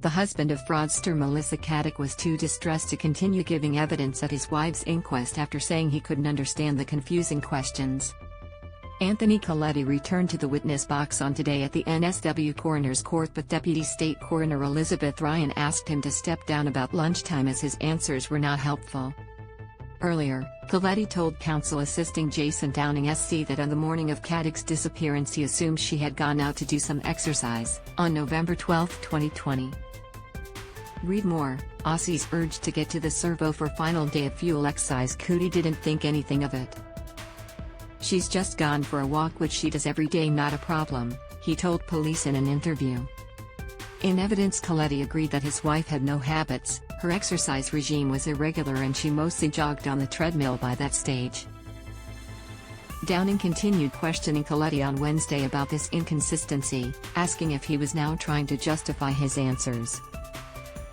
The husband of fraudster Melissa Caddick was too distressed to continue giving evidence at his wife's inquest after saying he couldn't understand the confusing questions. Anthony Koletti returned to the witness box on today at the NSW Coroners Court, but Deputy State Coroner Elizabeth Ryan asked him to step down about lunchtime as his answers were not helpful. Earlier, Koletti told counsel assisting Jason Downing SC that on the morning of Caddick's disappearance he assumed she had gone out to do some exercise, on November 12, 2020. Read more. Aussies urged to get to the servo for final day of fuel excise. Cootie didn't think anything of it. She's just gone for a walk, which she does every day, not a problem, he told police in an interview. In evidence, Koletti agreed that his wife had no habits, her exercise regime was irregular and she mostly jogged on the treadmill by that stage. Downing continued questioning Koletti on Wednesday about this inconsistency, asking if he was now trying to justify his answers.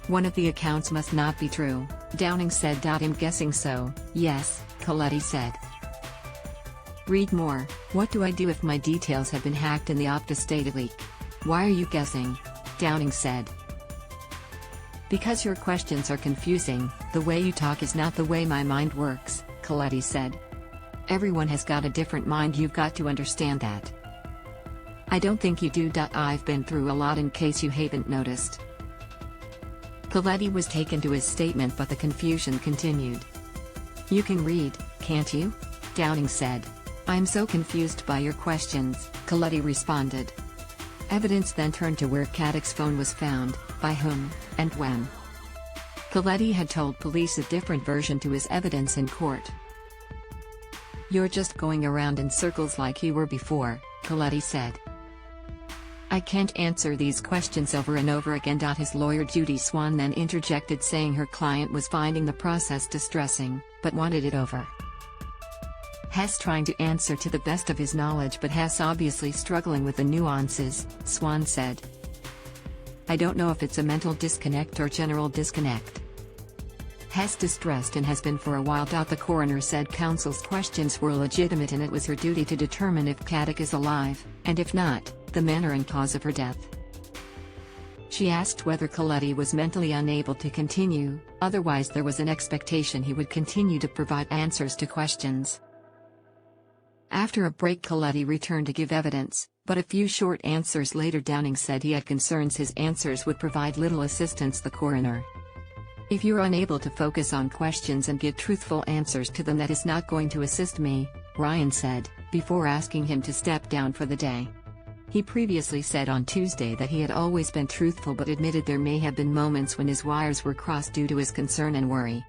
One of the accounts must not be true, Downing said. I'm guessing so, yes, Koletti said. Read more. What do I do if my details have been hacked in the Optus data leak? Why are you guessing? Downing said. Because your questions are confusing, the way you talk is not the way my mind works, Koletti said. Everyone has got a different mind, you've got to understand that. I don't think you do. I've been through a lot, in case you haven't noticed. Koletti was taken to his statement, but the confusion continued. You can read, can't you? Downing said. I'm so confused by your questions, Koletti responded. Evidence then turned to where Caddick's phone was found, by whom, and when. Koletti had told police a different version to his evidence in court. You're just going around in circles like you were before, Koletti said. I can't answer these questions over and over again. His lawyer Judy Swan then interjected, saying her client was finding the process distressing, but wanted it over. Hess trying to answer to the best of his knowledge, but Hess obviously struggling with the nuances, Swan said. I don't know if it's a mental disconnect or general disconnect. Hess distressed and has been for a while. The coroner said counsel's questions were legitimate and it was her duty to determine if Caddick is alive, and if not, the manner and cause of her death. She asked whether Koletti was mentally unable to continue, otherwise there was an expectation he would continue to provide answers to questions. After a break, Koletti returned to give evidence, but a few short answers later Downing said he had concerns his answers would provide little assistance. The coroner. If you're unable to focus on questions and give truthful answers to them, that is not going to assist me, Ryan said, before asking him to step down for the day. He previously said on Tuesday that he had always been truthful, but admitted there may have been moments when his wires were crossed due to his concern and worry.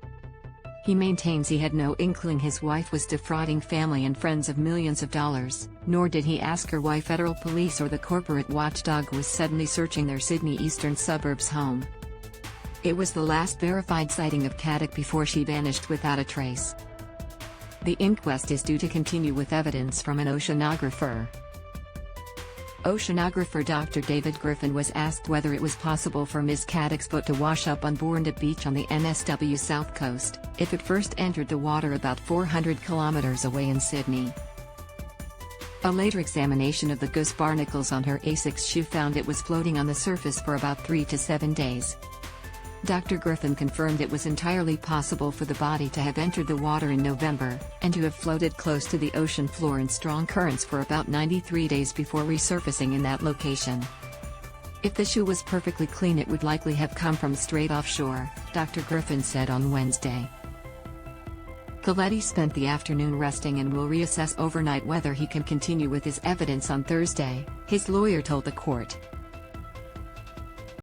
He maintains he had no inkling his wife was defrauding family and friends of millions of dollars, nor did he ask her why federal police or the corporate watchdog was suddenly searching their Sydney eastern suburbs home. It was the last verified sighting of Caddick before she vanished without a trace. The inquest is due to continue with evidence from an oceanographer. Oceanographer Dr. David Griffin was asked whether it was possible for Ms. Caddick's boat to wash up on Bournda Beach on the NSW South Coast, if it first entered the water about 400 kilometers away in Sydney. A later examination of the goose barnacles on her Asics shoe found it was floating on the surface for about 3 to 7 days. Dr. Griffin confirmed it was entirely possible for the body to have entered the water in November, and to have floated close to the ocean floor in strong currents for about 93 days before resurfacing in that location. If the shoe was perfectly clean, it would likely have come from straight offshore, Dr. Griffin said on Wednesday. Koletti spent the afternoon resting and will reassess overnight whether he can continue with his evidence on Thursday, his lawyer told the court.